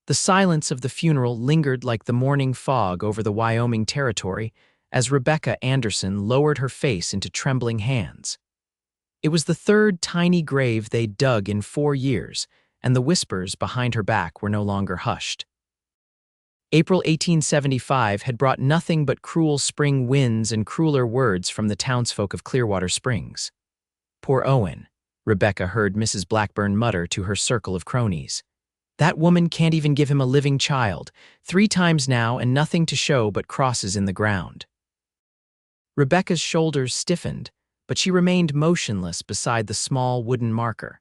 The silence of the funeral lingered like the morning fog over the Wyoming Territory as Rebecca Anderson lowered her face into trembling hands. It was the third tiny grave they'd dug in 4 years, and the whispers behind her back were no longer hushed. April 1875 had brought nothing but cruel spring winds and crueler words from the townsfolk of Clearwater Springs. "Poor Owen," Rebecca heard Mrs. Blackburn mutter to her circle of cronies. "That woman can't even give him a living child, 3 times now and nothing to show but crosses in the ground." Rebecca's shoulders stiffened, but she remained motionless beside the small wooden marker.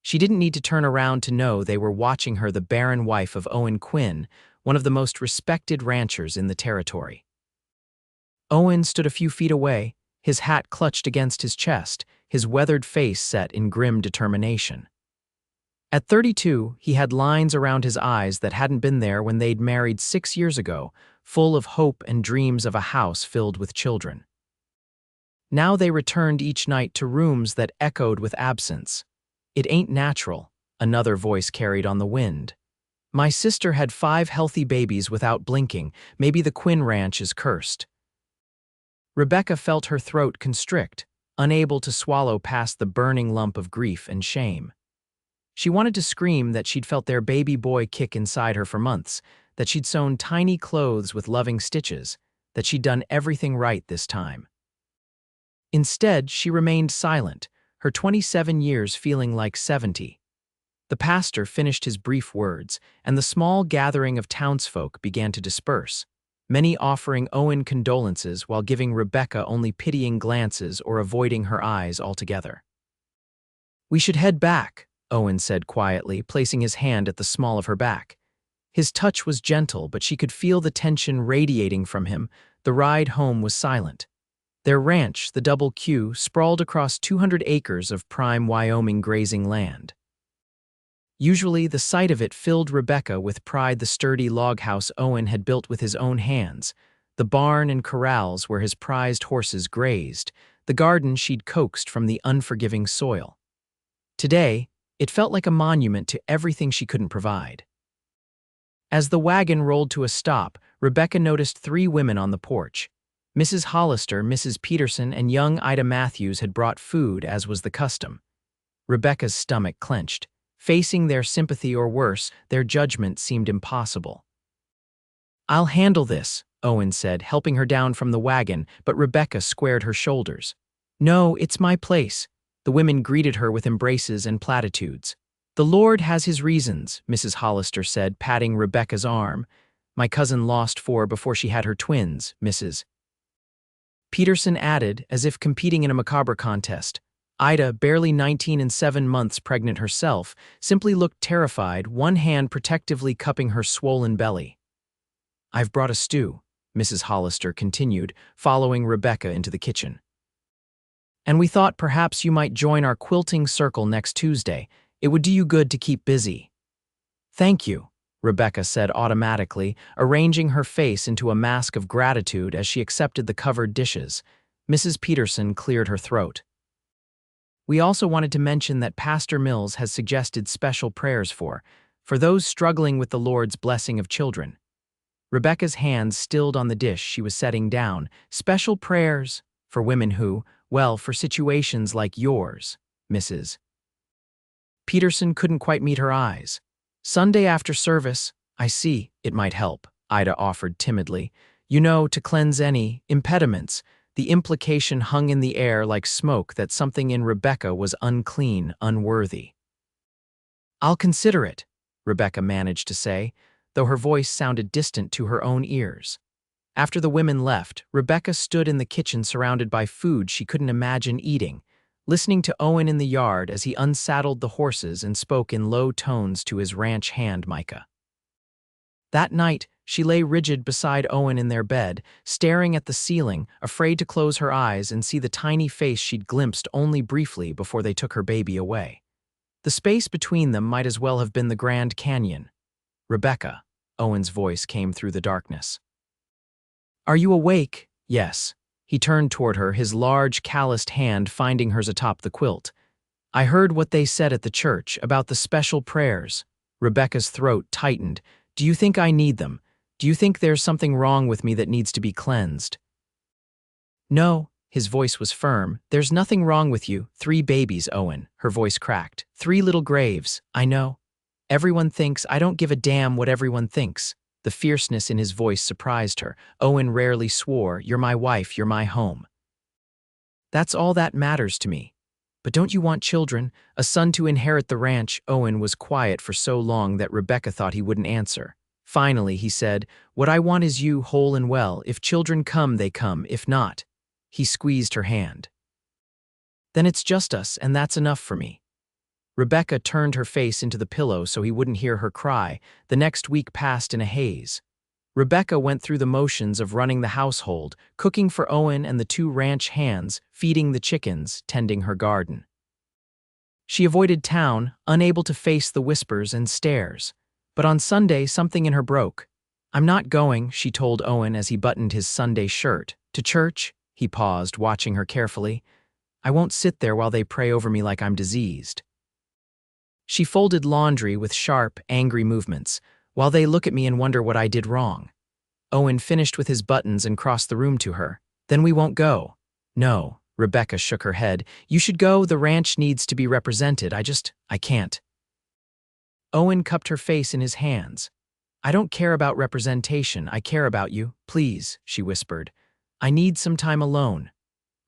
She didn't need to turn around to know they were watching her, the barren wife of Owen Quinn, one of the most respected ranchers in the territory. Owen stood a few feet away, his hat clutched against his chest, his weathered face set in grim determination. At 32, he had lines around his eyes that hadn't been there when they'd married 6 years ago, full of hope and dreams of a house filled with children. Now they returned each night to rooms that echoed with absence. "It ain't natural," another voice carried on the wind. "My sister had 5 healthy babies without blinking. Maybe the Quinn Ranch is cursed." Rebecca felt her throat constrict, unable to swallow past the burning lump of grief and shame. She wanted to scream that she'd felt their baby boy kick inside her for months, that she'd sewn tiny clothes with loving stitches, that she'd done everything right this time. Instead, she remained silent, her 27 years feeling like 70. The pastor finished his brief words, and the small gathering of townsfolk began to disperse, many offering Owen condolences while giving Rebecca only pitying glances or avoiding her eyes altogether. "We should head back," Owen said quietly, placing his hand at the small of her back. His touch was gentle, but she could feel the tension radiating from him. The ride home was silent. Their ranch, the Double Q, sprawled across 200 acres of prime Wyoming grazing land. Usually, the sight of it filled Rebecca with pride. The sturdy log house Owen had built with his own hands, the barn and corrals where his prized horses grazed, the garden she'd coaxed from the unforgiving soil. Today, it felt like a monument to everything she couldn't provide. As the wagon rolled to a stop, Rebecca noticed 3 women on the porch. Mrs. Hollister, Mrs. Peterson, and young Ida Matthews had brought food, as was the custom. Rebecca's stomach clenched. Facing their sympathy or worse, their judgment seemed impossible. "I'll handle this," Owen said, helping her down from the wagon, but Rebecca squared her shoulders. "No, it's my place." The women greeted her with embraces and platitudes. "The Lord has his reasons," Mrs. Hollister said, patting Rebecca's arm. "My cousin lost 4 before she had her twins," Mrs. Peterson added, as if competing in a macabre contest. Ida, barely 19 and 7 months pregnant herself, simply looked terrified, one hand protectively cupping her swollen belly. "I've brought a stew," Mrs. Hollister continued, following Rebecca into the kitchen. "And we thought perhaps you might join our quilting circle next Tuesday. It would do you good to keep busy." "Thank you," Rebecca said automatically, arranging her face into a mask of gratitude as she accepted the covered dishes. Mrs. Peterson cleared her throat. "We also wanted to mention that Pastor Mills has suggested special prayers for those struggling with the Lord's blessing of children." Rebecca's hands stilled on the dish she was setting down. "Special prayers for women who, well, for situations like yours, Mrs. Peterson couldn't quite meet her eyes. "Sunday after service, I see, it might help," Ida offered timidly. "You know, to cleanse any impediments." The implication hung in the air like smoke that something in Rebecca was unclean, unworthy. "I'll consider it," Rebecca managed to say, though her voice sounded distant to her own ears. After the women left, Rebecca stood in the kitchen surrounded by food she couldn't imagine eating, listening to Owen in the yard as he unsaddled the horses and spoke in low tones to his ranch hand, Micah. That night, she lay rigid beside Owen in their bed, staring at the ceiling, afraid to close her eyes and see the tiny face she'd glimpsed only briefly before they took her baby away. The space between them might as well have been the Grand Canyon. "Rebecca," Owen's voice came through the darkness. "Are you awake?" "Yes." He turned toward her, his large, calloused hand finding hers atop the quilt. "I heard what they said at the church about the special prayers." Rebecca's throat tightened, Do you think I need them? Do you think there's something wrong with me that needs to be cleansed? No, his voice was firm. There's nothing wrong with you. 3 babies, Owen. Her voice cracked. 3 little graves. I know. Everyone thinks I don't give a damn what everyone thinks. The fierceness in his voice surprised her. Owen rarely swore, "You're my wife, you're my home. That's all that matters to me." But don't you want children? A son to inherit the ranch? Owen was quiet for so long that Rebecca thought he wouldn't answer. Finally, he said, "What I want is you whole and well. If children come, they come. If not." He squeezed her hand. "Then it's just us, and that's enough for me." Rebecca turned her face into the pillow so he wouldn't hear her cry. The next week passed in a haze. Rebecca went through the motions of running the household, cooking for Owen and the 2 ranch hands, feeding the chickens, tending her garden. She avoided town, unable to face the whispers and stares. But on Sunday, something in her broke. "I'm not going," she told Owen as he buttoned his Sunday shirt. "To church?" He paused, watching her carefully. "I won't sit there while they pray over me like I'm diseased." She folded laundry with sharp, angry movements, "While they look at me and wonder what I did wrong." Owen finished with his buttons and crossed the room to her. "Then we won't go." "No," Rebecca shook her head. "You should go. The ranch needs to be represented. I can't." Owen cupped her face in his hands. "I don't care about representation. I care about you. Please," she whispered. "I need some time alone."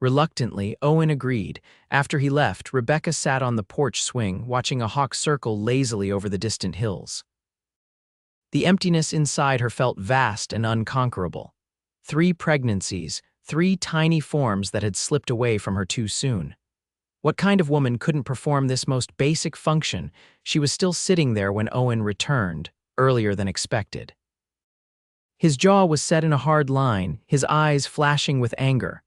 Reluctantly, Owen agreed. After he left, Rebecca sat on the porch swing, watching a hawk circle lazily over the distant hills. The emptiness inside her felt vast and unconquerable. 3 pregnancies, 3 tiny forms that had slipped away from her too soon. What kind of woman couldn't perform this most basic function? She was still sitting there when Owen returned, earlier than expected. His jaw was set in a hard line, his eyes flashing with anger.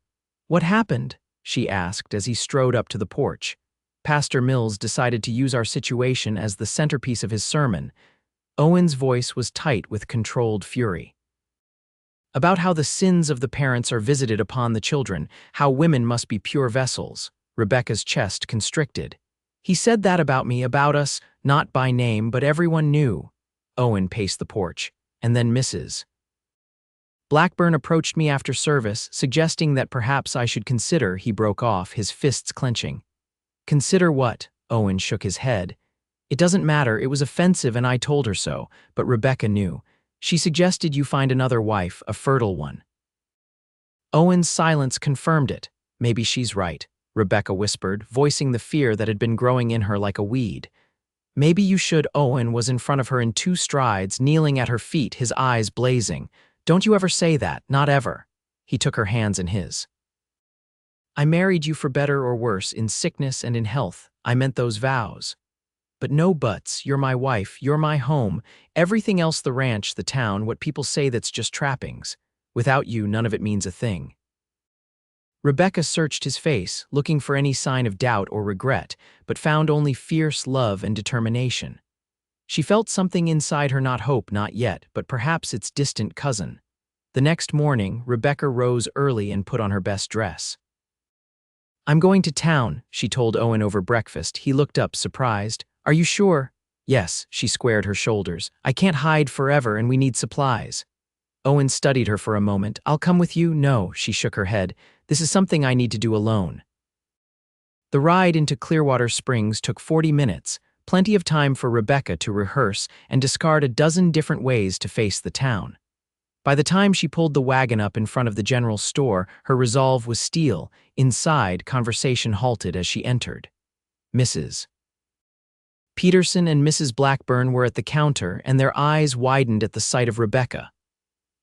"What happened?" she asked as he strode up to the porch. "Pastor Mills decided to use our situation as the centerpiece of his sermon." Owen's voice was tight with controlled fury. "About how the sins of the parents are visited upon the children, how women must be pure vessels." Rebecca's chest constricted. "He said that about me, about us, not by name, but everyone knew." Owen paced the porch. "And then Mrs. Blackburn approached me after service, suggesting that perhaps I should consider." He broke off, his fists clenching. "Consider what?" Owen shook his head. "It doesn't matter, it was offensive and I told her so, but Rebecca knew. She suggested you find another wife, a fertile one." Owen's silence confirmed it. "Maybe she's right," Rebecca whispered, voicing the fear that had been growing in her like a weed. "Maybe you should." Owen was in front of her in 2 strides, kneeling at her feet, his eyes blazing. "Don't you ever say that, not ever." He took her hands in his. "I married you for better or worse, in sickness and in health. I meant those vows. But no buts. You're my wife, you're my home. Everything else, the ranch, the town, what people say, that's just trappings. Without you, none of it means a thing." Rebecca searched his face, looking for any sign of doubt or regret, but found only fierce love and determination. She felt something inside her, not hope, not yet, but perhaps its distant cousin. The next morning, Rebecca rose early and put on her best dress. "I'm going to town," she told Owen over breakfast. He looked up, surprised. "Are you sure?" "Yes," she squared her shoulders. "I can't hide forever and we need supplies." Owen studied her for a moment. "I'll come with you." "No," she shook her head. "This is something I need to do alone." The ride into Clearwater Springs took 40 minutes, plenty of time for Rebecca to rehearse and discard a dozen different ways to face the town. By the time she pulled the wagon up in front of the general store, her resolve was steel. Inside, conversation halted as she entered. Mrs. Peterson and Mrs. Blackburn were at the counter, and their eyes widened at the sight of Rebecca.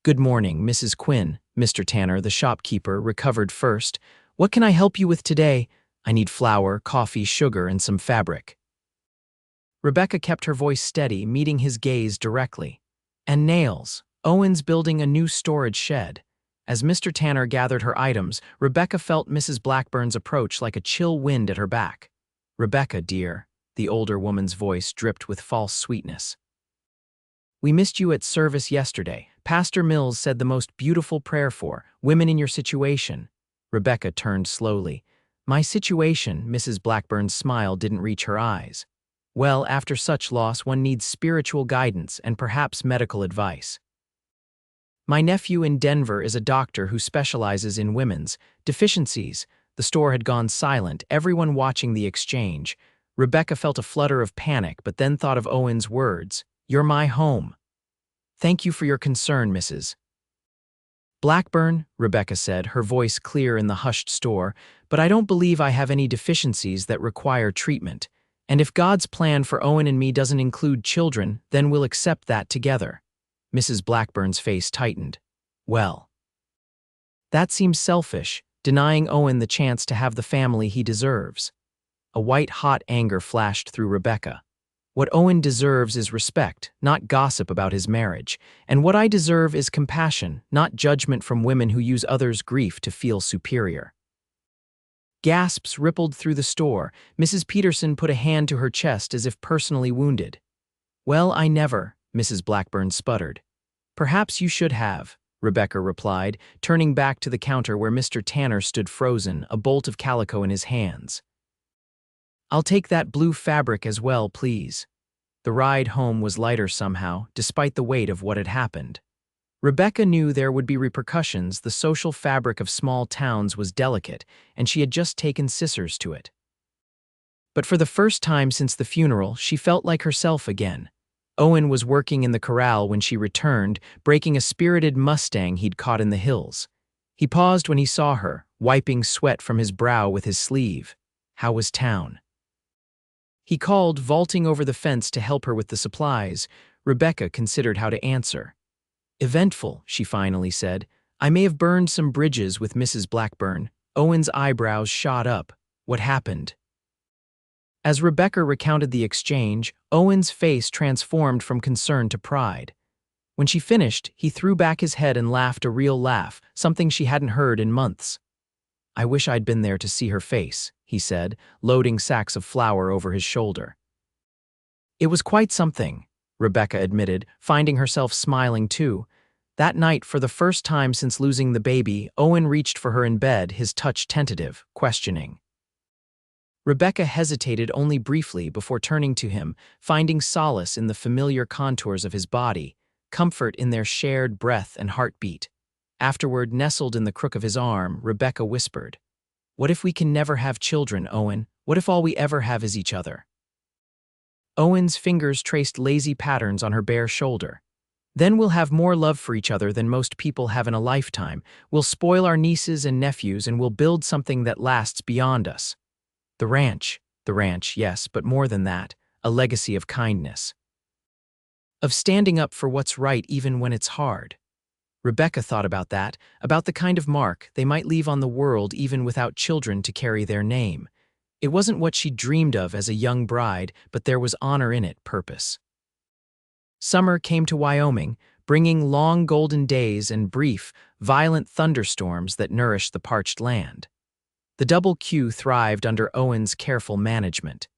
"Good morning, Mrs. Quinn." Mr. Tanner, the shopkeeper, recovered first. "What can I help you with today?" "I need flour, coffee, sugar, and some fabric." Rebecca kept her voice steady, meeting his gaze directly. "And nails. Owen's building a new storage shed." As Mr. Tanner gathered her items, Rebecca felt Mrs. Blackburn's approach like a chill wind at her back. "Rebecca, dear," the older woman's voice dripped with false sweetness. "We missed you at service yesterday. Pastor Mills said the most beautiful prayer for women in your situation." Rebecca turned slowly. "My situation?" Mrs. Blackburn's smile didn't reach her eyes. Well, after such loss, one needs spiritual guidance and perhaps medical advice. My nephew in Denver is a doctor who specializes in women's deficiencies. The store had gone silent, everyone watching the exchange. Rebecca felt a flutter of panic, but then thought of Owen's words, "You're my home." "Thank you for your concern, Mrs. Blackburn," Rebecca said, her voice clear in the hushed store, "but I don't believe I have any deficiencies that require treatment. And if God's plan for Owen and me doesn't include children, then we'll accept that together." Mrs. Blackburn's face tightened. "Well, that seems selfish, denying Owen the chance to have the family he deserves." A white-hot anger flashed through Rebecca. "What Owen deserves is respect, not gossip about his marriage. And what I deserve is compassion, not judgment from women who use others' grief to feel superior." Gasps rippled through the store. Mrs. Peterson put a hand to her chest as if personally wounded. "Well, I never," Mrs. Blackburn sputtered. "Perhaps you should have," Rebecca replied, turning back to the counter where Mr. Tanner stood frozen, a bolt of calico in his hands. "I'll take that blue fabric as well, please." The ride home was lighter somehow, despite the weight of what had happened. Rebecca knew there would be repercussions. The social fabric of small towns was delicate, and she had just taken scissors to it. But for the first time since the funeral, she felt like herself again. Owen was working in the corral when she returned, breaking a spirited Mustang he'd caught in the hills. He paused when he saw her, wiping sweat from his brow with his sleeve. How was town? He called, vaulting over the fence to help her with the supplies. Rebecca considered how to answer. "Eventful," she finally said. "I may have burned some bridges with Mrs. Blackburn." Owen's eyebrows shot up. "What happened?" As Rebecca recounted the exchange, Owen's face transformed from concern to pride. When she finished, he threw back his head and laughed a real laugh, something she hadn't heard in months. "I wish I'd been there to see her face," he said, loading sacks of flour over his shoulder. "It was quite something," Rebecca admitted, finding herself smiling too. That night, for the first time since losing the baby, Owen reached for her in bed, his touch tentative, questioning. Rebecca hesitated only briefly before turning to him, finding solace in the familiar contours of his body, comfort in their shared breath and heartbeat. Afterward, nestled in the crook of his arm, Rebecca whispered, "What if we can never have children, Owen? What if all we ever have is each other?" Owen's fingers traced lazy patterns on her bare shoulder. "Then we'll have more love for each other than most people have in a lifetime. We'll spoil our nieces and nephews, and we'll build something that lasts beyond us. The ranch, yes, but more than that, a legacy of kindness. Of standing up for what's right even when it's hard." Rebecca thought about that, about the kind of mark they might leave on the world even without children to carry their name. It wasn't what she dreamed of as a young bride, but there was honor in it, purpose. Summer came to Wyoming, bringing long golden days and brief, violent thunderstorms that nourished the parched land. The double Q thrived under Owen's careful management.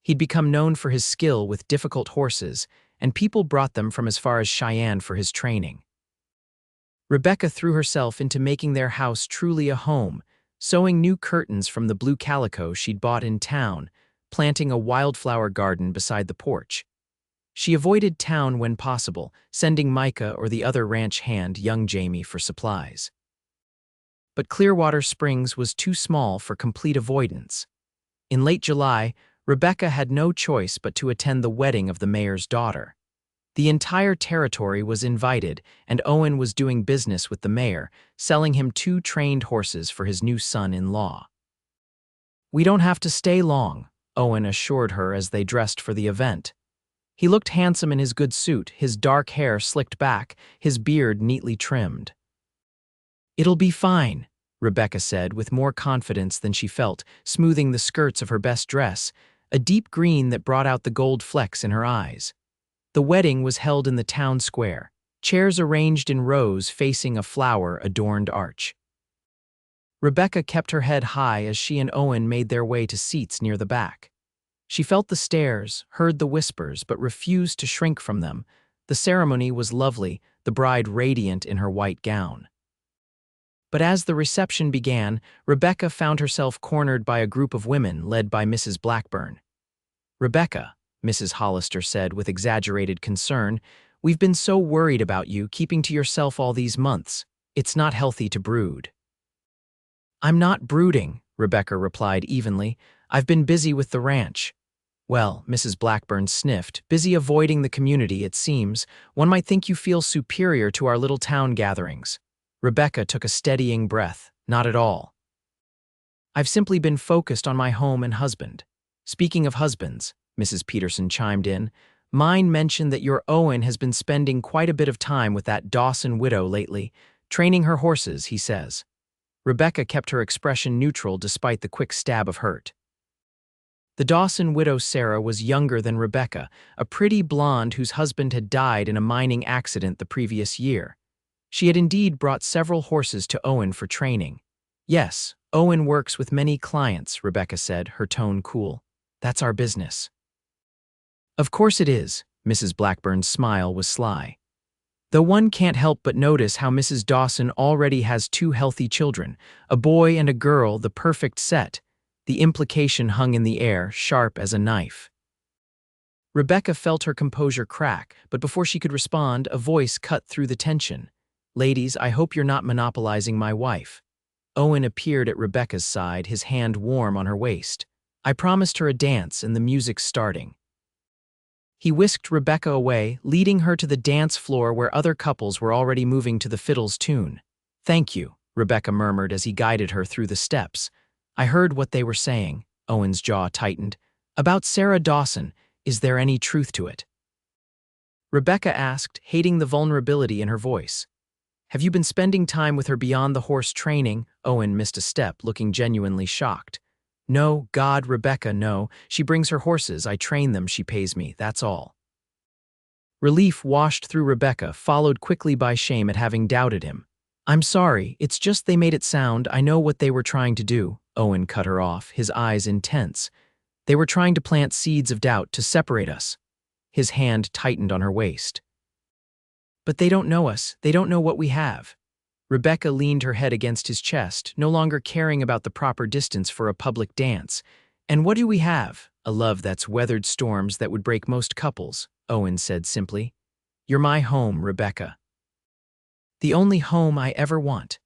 He'd become known for his skill with difficult horses, and people brought them from as far as Cheyenne for his training. Rebecca threw herself into making their house truly a home, sewing new curtains from the blue calico she'd bought in town, planting a wildflower garden beside the porch. She avoided town when possible, sending Micah or the other ranch hand, young Jamie, for supplies. But Clearwater Springs was too small for complete avoidance. In late July, Rebecca had no choice but to attend the wedding of the mayor's daughter. The entire territory was invited, and Owen was doing business with the mayor, selling him 2 trained horses for his new son-in-law. "We don't have to stay long," Owen assured her as they dressed for the event. He looked handsome in his good suit, his dark hair slicked back, his beard neatly trimmed. "It'll be fine," Rebecca said with more confidence than she felt, smoothing the skirts of her best dress, a deep green that brought out the gold flecks in her eyes. The wedding was held in the town square, chairs arranged in rows facing a flower-adorned arch. Rebecca kept her head high as she and Owen made their way to seats near the back. She felt the stares, heard the whispers, but refused to shrink from them. The ceremony was lovely, the bride radiant in her white gown. But as the reception began, Rebecca found herself cornered by a group of women led by Mrs. Blackburn. "Rebecca," Mrs. Hollister said with exaggerated concern. "We've been so worried about you keeping to yourself all these months. It's not healthy to brood." "I'm not brooding," Rebecca replied evenly. "I've been busy with the ranch." "Well," Mrs. Blackburn sniffed, "busy avoiding the community, it seems. One might think you feel superior to our little town gatherings." Rebecca took a steadying breath. "Not at all. I've simply been focused on my home and husband." "Speaking of husbands," Mrs. Peterson chimed in, "mine mentioned that your Owen has been spending quite a bit of time with that Dawson widow lately, training her horses, he says." Rebecca kept her expression neutral despite the quick stab of hurt. The Dawson widow Sarah was younger than Rebecca, a pretty blonde whose husband had died in a mining accident the previous year. She had indeed brought several horses to Owen for training. "Yes, Owen works with many clients," Rebecca said, her tone cool. "That's our business." "Of course it is," Mrs. Blackburn's smile was sly. "Though one can't help but notice how Mrs. Dawson already has two healthy children, a boy and a girl, the perfect set." The implication hung in the air, sharp as a knife. Rebecca felt her composure crack, but before she could respond, a voice cut through the tension. "Ladies, I hope you're not monopolizing my wife." Owen appeared at Rebecca's side, his hand warm on her waist. "I promised her a dance and the music's starting." He whisked Rebecca away, leading her to the dance floor where other couples were already moving to the fiddle's tune. "Thank you," Rebecca murmured as he guided her through the steps. "I heard what they were saying," Owen's jaw tightened. "About Sarah Dawson, is there any truth to it?" Rebecca asked, hating the vulnerability in her voice. "Have you been spending time with her beyond the horse training?" Owen missed a step, looking genuinely shocked. "No, God, Rebecca, no. She brings her horses, I train them, she pays me, that's all." Relief washed through Rebecca, followed quickly by shame at having doubted him. "I'm sorry, it's just they made it sound, I know what they were trying to do." Owen cut her off, his eyes intense. "They were trying to plant seeds of doubt to separate us." His hand tightened on her waist. "But they don't know us, they don't know what we have." Rebecca leaned her head against his chest, no longer caring about the proper distance for a public dance. "And what do we have? A love that's weathered storms that would break most couples," Owen said simply. "You're my home, Rebecca. The only home I ever want."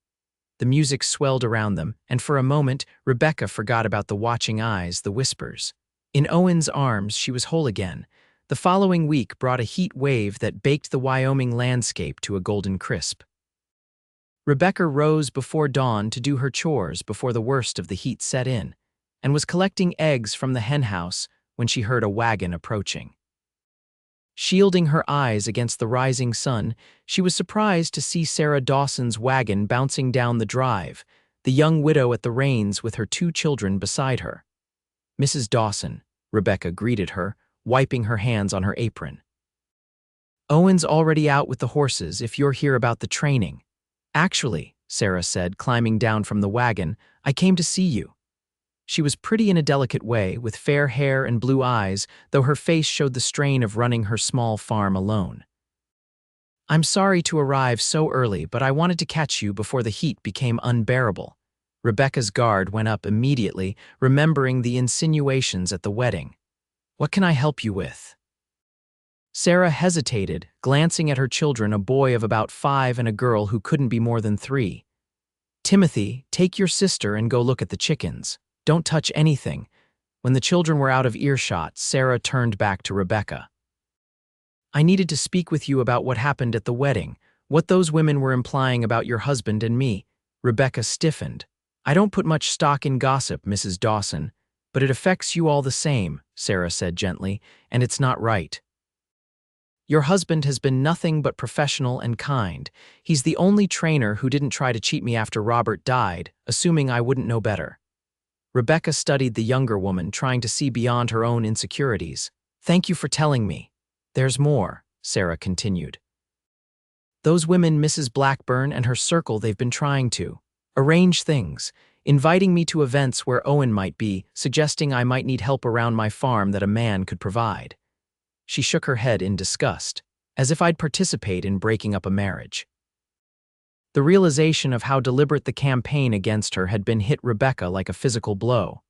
The music swelled around them, and for a moment, Rebecca forgot about the watching eyes, the whispers. In Owen's arms, she was whole again. The following week brought a heat wave that baked the Wyoming landscape to a golden crisp. Rebecca rose before dawn to do her chores before the worst of the heat set in, and was collecting eggs from the henhouse when she heard a wagon approaching. Shielding her eyes against the rising sun, she was surprised to see Sarah Dawson's wagon bouncing down the drive, the young widow at the reins with her two children beside her. "Mrs. Dawson," Rebecca greeted her, wiping her hands on her apron. "Owen's already out with the horses if you're here about the training." "Actually," Sarah said, climbing down from the wagon, "I came to see you." She was pretty in a delicate way, with fair hair and blue eyes, though her face showed the strain of running her small farm alone. "I'm sorry to arrive so early, but I wanted to catch you before the heat became unbearable." Rebecca's guard went up immediately, remembering the insinuations at the wedding. "What can I help you with?" Sarah hesitated, glancing at her children, a boy of about 5 and a girl who couldn't be more than 3. "Timothy, take your sister and go look at the chickens. Don't touch anything." When the children were out of earshot, Sarah turned back to Rebecca. "I needed to speak with you about what happened at the wedding, what those women were implying about your husband and me." Rebecca stiffened. "I don't put much stock in gossip, Mrs. Dawson, but it affects you all the same," Sarah said gently, "and it's not right. Your husband has been nothing but professional and kind. He's the only trainer who didn't try to cheat me after Robert died, assuming I wouldn't know better." Rebecca studied the younger woman, trying to see beyond her own insecurities. "Thank you for telling me. There's more," Sarah continued. "Those women, Mrs. Blackburn and her circle, they've been trying to arrange things, inviting me to events where Owen might be, suggesting I might need help around my farm that a man could provide." She shook her head in disgust, as if I'd participate in breaking up a marriage. The realization of how deliberate the campaign against her had been hit Rebecca like a physical blow.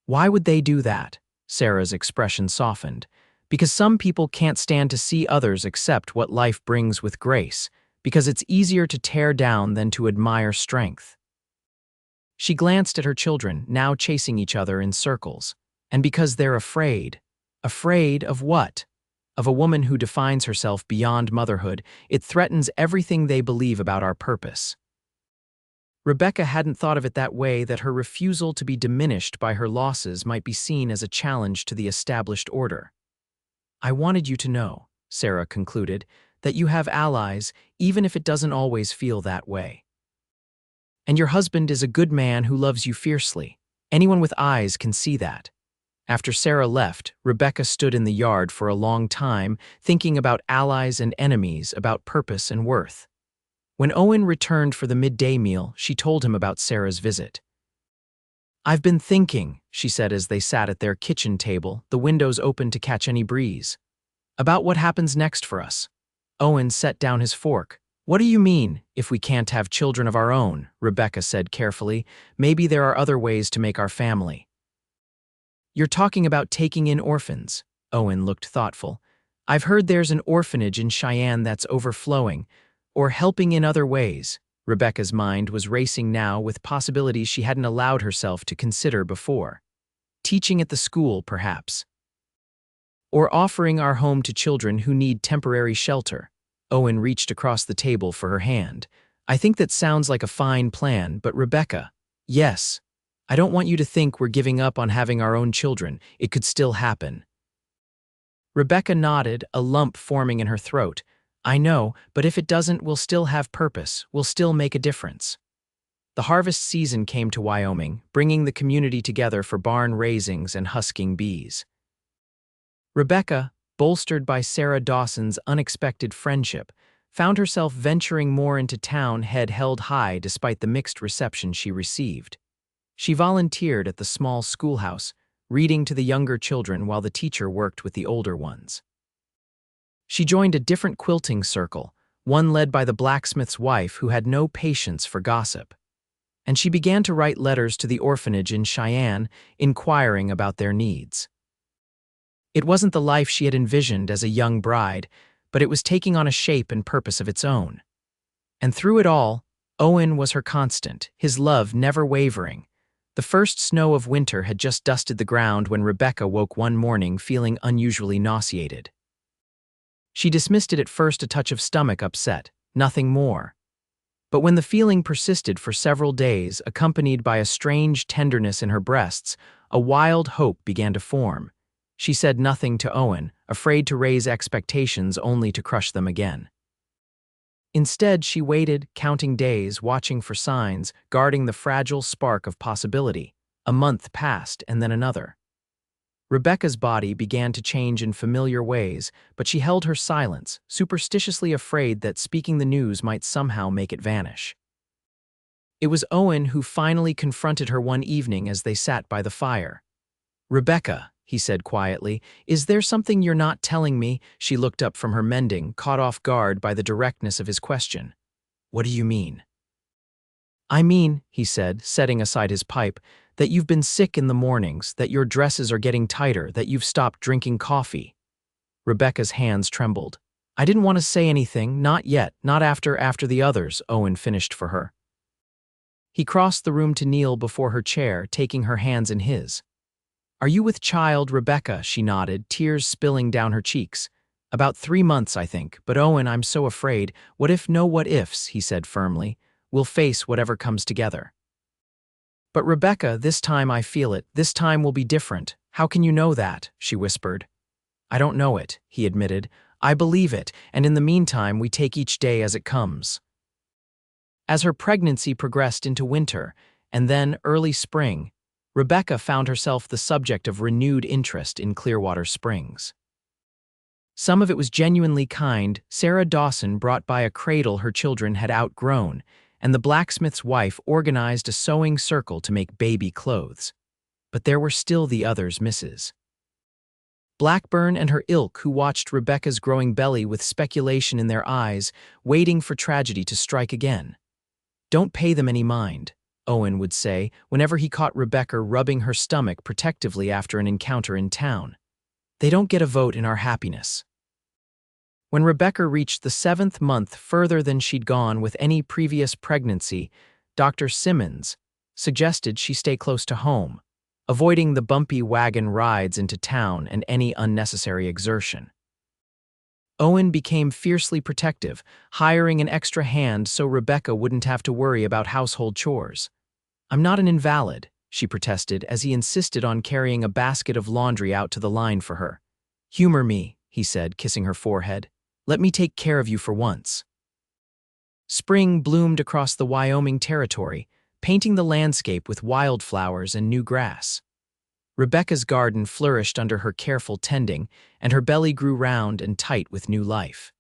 "Why would they do that?" Sarah's expression softened. Because some people can't stand to see others accept what life brings with grace, because it's easier to tear down than to admire strength. She glanced at her children, now chasing each other in circles. And because they're afraid. Afraid of what? Of a woman who defines herself beyond motherhood. It threatens everything they believe about our purpose. Rebecca hadn't thought of it that way, that her refusal to be diminished by her losses might be seen as a challenge to the established order. I wanted you to know, Sarah concluded, that you have allies, even if it doesn't always feel that way. And your husband is a good man who loves you fiercely. Anyone with eyes can see that. After Sarah left, Rebecca stood in the yard for a long time, thinking about allies and enemies, about purpose and worth. When Owen returned for the midday meal, she told him about Sarah's visit. I've been thinking, she said as they sat at their kitchen table, the windows open to catch any breeze, about what happens next for us. Owen set down his fork. What do you mean, if we can't have children of our own? Rebecca said carefully. Maybe there are other ways to make our family. You're talking about taking in orphans. Owen looked thoughtful. I've heard there's an orphanage in Cheyenne that's overflowing, or helping in other ways. Rebecca's mind was racing now with possibilities she hadn't allowed herself to consider before. Teaching at the school, perhaps. Or offering our home to children who need temporary shelter. Owen reached across the table for her hand. I think that sounds like a fine plan, but Rebecca, yes. I don't want you to think we're giving up on having our own children. It could still happen. Rebecca nodded, a lump forming in her throat. I know, but if it doesn't, we'll still have purpose. We'll still make a difference. The harvest season came to Wyoming, bringing the community together for barn raisings and husking bees. Rebecca, bolstered by Sarah Dawson's unexpected friendship, found herself venturing more into town, head held high despite the mixed reception she received. She volunteered at the small schoolhouse, reading to the younger children while the teacher worked with the older ones. She joined a different quilting circle, one led by the blacksmith's wife who had no patience for gossip. And she began to write letters to the orphanage in Cheyenne, inquiring about their needs. It wasn't the life she had envisioned as a young bride, but it was taking on a shape and purpose of its own. And through it all, Owen was her constant, his love never wavering. The first snow of winter had just dusted the ground when Rebecca woke one morning feeling unusually nauseated. She dismissed it at first, a touch of stomach upset, nothing more. But when the feeling persisted for several days, accompanied by a strange tenderness in her breasts, a wild hope began to form. She said nothing to Owen, afraid to raise expectations only to crush them again. Instead, she waited, counting days, watching for signs, guarding the fragile spark of possibility. A month passed, and then another. Rebecca's body began to change in familiar ways, but she held her silence, superstitiously afraid that speaking the news might somehow make it vanish. It was Owen who finally confronted her one evening as they sat by the fire. Rebecca, he said quietly, is there something you're not telling me? She looked up from her mending, caught off guard by the directness of his question. What do you mean? I mean, he said, setting aside his pipe, that you've been sick in the mornings, that your dresses are getting tighter, that you've stopped drinking coffee. Rebecca's hands trembled. I didn't want to say anything, not yet, not after the others, Owen finished for her. He crossed the room to kneel before her chair, taking her hands in his. Are you with child, Rebecca? She nodded, tears spilling down her cheeks. About 3 months, I think, but Owen, I'm so afraid. What if, no what ifs, he said firmly. We'll face whatever comes together. But Rebecca, this time I feel it. This time will be different. How can you know that? She whispered. I don't know it, he admitted. I believe it, and in the meantime we take each day as it comes. As her pregnancy progressed into winter, and then early spring, Rebecca found herself the subject of renewed interest in Clearwater Springs. Some of it was genuinely kind. Sarah Dawson brought by a cradle her children had outgrown, and the blacksmith's wife organized a sewing circle to make baby clothes. But there were still the others, Mrs. Blackburn and her ilk, who watched Rebecca's growing belly with speculation in their eyes, waiting for tragedy to strike again. Don't pay them any mind, Owen would say whenever he caught Rebecca rubbing her stomach protectively after an encounter in town. They don't get a vote in our happiness. When Rebecca reached the 7th month, further than she'd gone with any previous pregnancy, Dr. Simmons suggested she stay close to home, avoiding the bumpy wagon rides into town and any unnecessary exertion. Owen became fiercely protective, hiring an extra hand so Rebecca wouldn't have to worry about household chores. "I'm not an invalid," she protested as he insisted on carrying a basket of laundry out to the line for her. "Humor me," he said, kissing her forehead. "Let me take care of you for once." Spring bloomed across the Wyoming Territory, painting the landscape with wildflowers and new grass. Rebecca's garden flourished under her careful tending, and her belly grew round and tight with new life.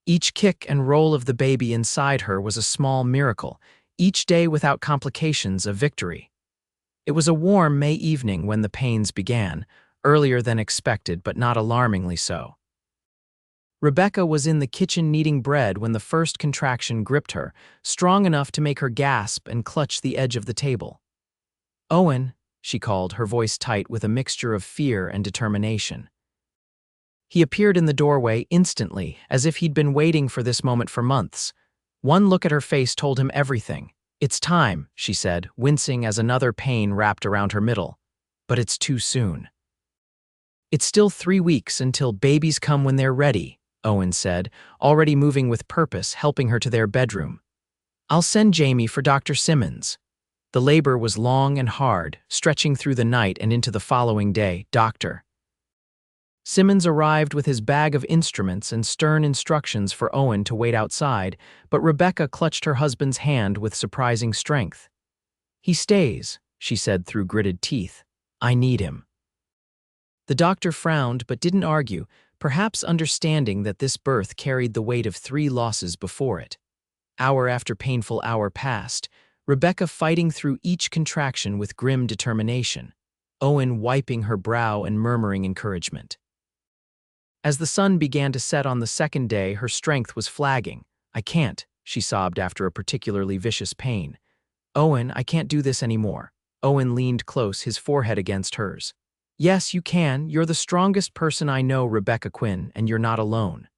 Each kick and roll of the baby inside her was a small miracle, each day without complications a victory. It was a warm May evening when the pains began, earlier than expected but not alarmingly so. Rebecca was in the kitchen kneading bread when the first contraction gripped her, strong enough to make her gasp and clutch the edge of the table. "Owen," she called, her voice tight with a mixture of fear and determination. He appeared in the doorway instantly, as if he'd been waiting for this moment for months. One look at her face told him everything. "It's time," she said, wincing as another pain wrapped around her middle. "But it's too soon." "It's still 3 weeks until babies come when they're ready," Owen said, already moving with purpose, helping her to their bedroom. "I'll send Jamie for Dr. Simmons." The labor was long and hard, stretching through the night and into the following day. Dr. Simmons arrived with his bag of instruments and stern instructions for Owen to wait outside, but Rebecca clutched her husband's hand with surprising strength. "He stays," she said through gritted teeth. "I need him." The doctor frowned but didn't argue, perhaps understanding that this birth carried the weight of 3 losses before it. Hour after painful hour passed, Rebecca fighting through each contraction with grim determination, Owen wiping her brow and murmuring encouragement. As the sun began to set on the 2nd day, her strength was flagging. "I can't," she sobbed after a particularly vicious pain. "Owen, I can't do this anymore." Owen leaned close, his forehead against hers. "Yes, you can. You're the strongest person I know, Rebecca Quinn, and you're not alone.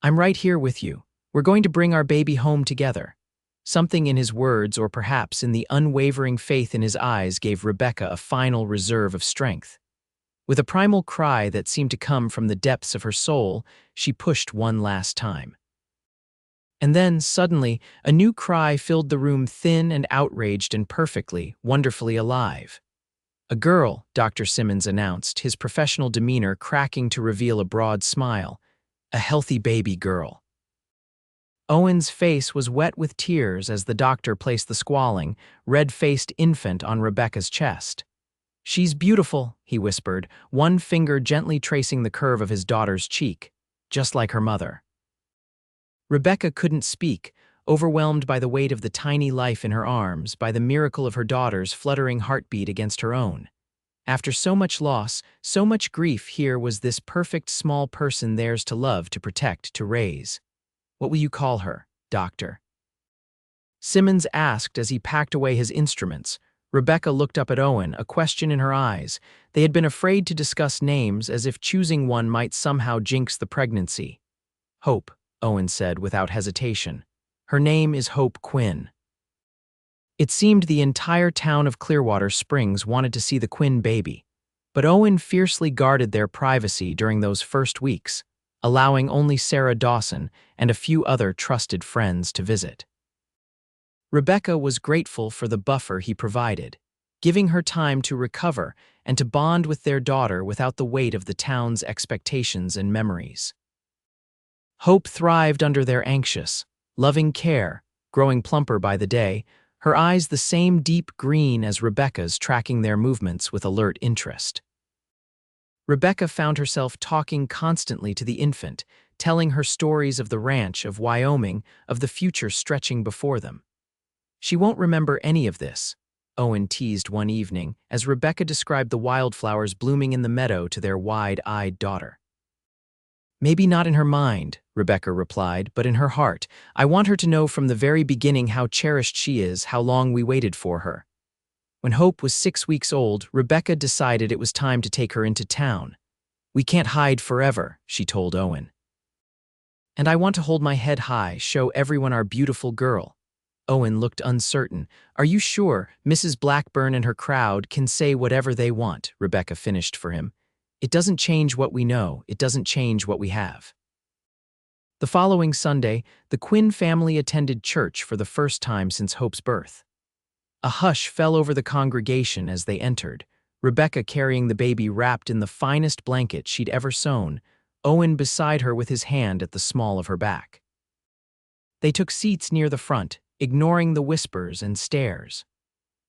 I'm right here with you. We're going to bring our baby home together." Something in his words, or perhaps in the unwavering faith in his eyes, gave Rebecca a final reserve of strength. With a primal cry that seemed to come from the depths of her soul, she pushed one last time. And then, suddenly, a new cry filled the room, thin and outraged and perfectly, wonderfully alive. "A girl," Dr. Simmons announced, his professional demeanor cracking to reveal a broad smile. "A healthy baby girl." Owen's face was wet with tears as the doctor placed the squalling, red-faced infant on Rebecca's chest. "She's beautiful," he whispered, one finger gently tracing the curve of his daughter's cheek, "just like her mother." Rebecca couldn't speak, overwhelmed by the weight of the tiny life in her arms, by the miracle of her daughter's fluttering heartbeat against her own. After so much loss, so much grief, here was this perfect small person theirs to love, to protect, to raise. "What will you call her, Doctor?" Simmons asked as he packed away his instruments. Rebecca looked up at Owen, a question in her eyes. They had been afraid to discuss names, as if choosing one might somehow jinx the pregnancy. "Hope," Owen said without hesitation. "Her name is Hope Quinn." It seemed the entire town of Clearwater Springs wanted to see the Quinn baby, but Owen fiercely guarded their privacy during those first weeks, allowing only Sarah Dawson and a few other trusted friends to visit. Rebecca was grateful for the buffer he provided, giving her time to recover and to bond with their daughter without the weight of the town's expectations and memories. Hope thrived under their anxious, loving care, growing plumper by the day, her eyes the same deep green as Rebecca's, tracking their movements with alert interest. Rebecca found herself talking constantly to the infant, telling her stories of the ranch, of Wyoming, of the future stretching before them. "She won't remember any of this," Owen teased one evening as Rebecca described the wildflowers blooming in the meadow to their wide-eyed daughter. "Maybe not in her mind," Rebecca replied, "but in her heart. I want her to know from the very beginning how cherished she is, how long we waited for her." When Hope was 6 weeks old, Rebecca decided it was time to take her into town. "We can't hide forever," she told Owen. "And I want to hold my head high, show everyone our beautiful girl." Owen looked uncertain. "Are you sure Mrs. Blackburn and her crowd can say whatever they want?" Rebecca finished for him. "It doesn't change what we know, it doesn't change what we have." The following Sunday, the Quinn family attended church for the first time since Hope's birth. A hush fell over the congregation as they entered, Rebecca carrying the baby wrapped in the finest blanket she'd ever sewn, Owen beside her with his hand at the small of her back. They took seats near the front, ignoring the whispers and stares.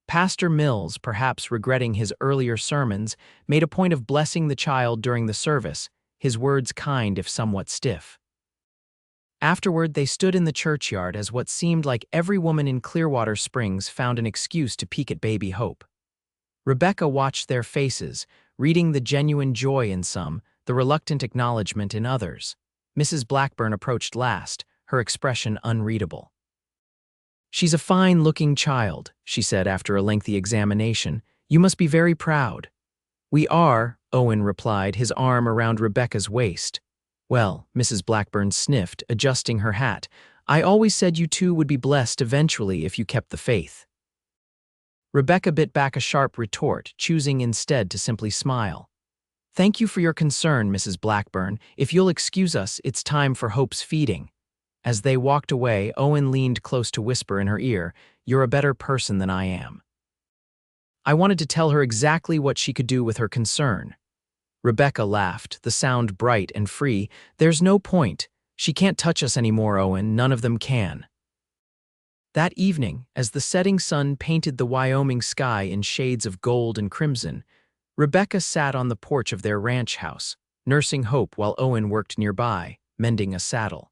Pastor Mills, perhaps regretting his earlier sermons, made a point of blessing the child during the service, his words kind if somewhat stiff. Afterward, they stood in the churchyard as what seemed like every woman in Clearwater Springs found an excuse to peek at baby Hope. Rebecca watched their faces, reading the genuine joy in some, the reluctant acknowledgement in others. Mrs. Blackburn approached last, her expression unreadable. "She's a fine-looking child," she said after a lengthy examination. "You must be very proud." "We are," Owen replied, his arm around Rebecca's waist. "Well," Mrs. Blackburn sniffed, adjusting her hat, "I always said you two would be blessed eventually if you kept the faith." Rebecca bit back a sharp retort, choosing instead to simply smile. "Thank you for your concern, Mrs. Blackburn. If you'll excuse us, it's time for Hope's feeding." As they walked away, Owen leaned close to whisper in her ear, "You're a better person than I am." I wanted to tell her exactly what she could do with her concern. Rebecca laughed, the sound bright and free. "There's no point. She can't touch us anymore, Owen. None of them can." That evening, as the setting sun painted the Wyoming sky in shades of gold and crimson, Rebecca sat on the porch of their ranch house, nursing Hope while Owen worked nearby, mending a saddle.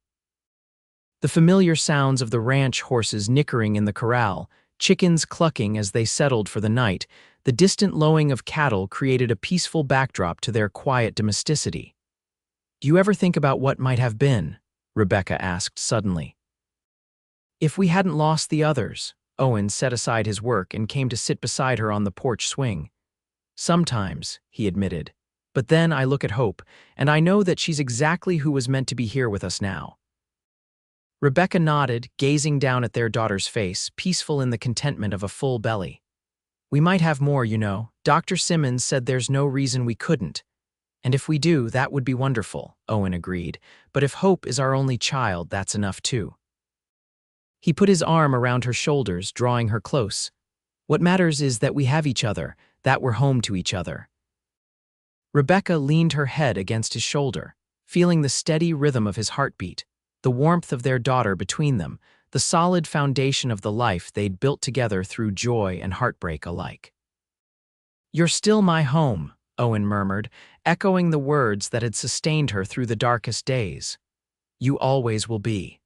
The familiar sounds of the ranch horses nickering in the corral, chickens clucking as they settled for the night, the distant lowing of cattle created a peaceful backdrop to their quiet domesticity. "Do you ever think about what might have been?" Rebecca asked suddenly. "If we hadn't lost the others." Owen set aside his work and came to sit beside her on the porch swing. "Sometimes," he admitted. "But then I look at Hope, and I know that she's exactly who was meant to be here with us now." Rebecca nodded, gazing down at their daughter's face, peaceful in the contentment of a full belly. "We might have more, you know. Dr. Simmons said there's no reason we couldn't. And if we do, that would be wonderful," Owen agreed. "But if Hope is our only child, that's enough too." He put his arm around her shoulders, drawing her close. "What matters is that we have each other, that we're home to each other." Rebecca leaned her head against his shoulder, feeling the steady rhythm of his heartbeat, the warmth of their daughter between them, the solid foundation of the life they'd built together through joy and heartbreak alike. "You're still my home," Owen murmured, echoing the words that had sustained her through the darkest days. "You always will be."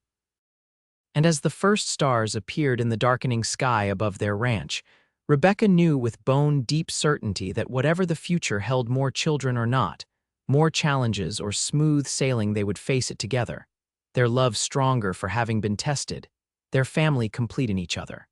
And as the first stars appeared in the darkening sky above their ranch, Rebecca knew with bone-deep certainty that whatever the future held, more children or not, more challenges or smooth sailing, they would face it together, their love stronger for having been tested, their family complete in each other.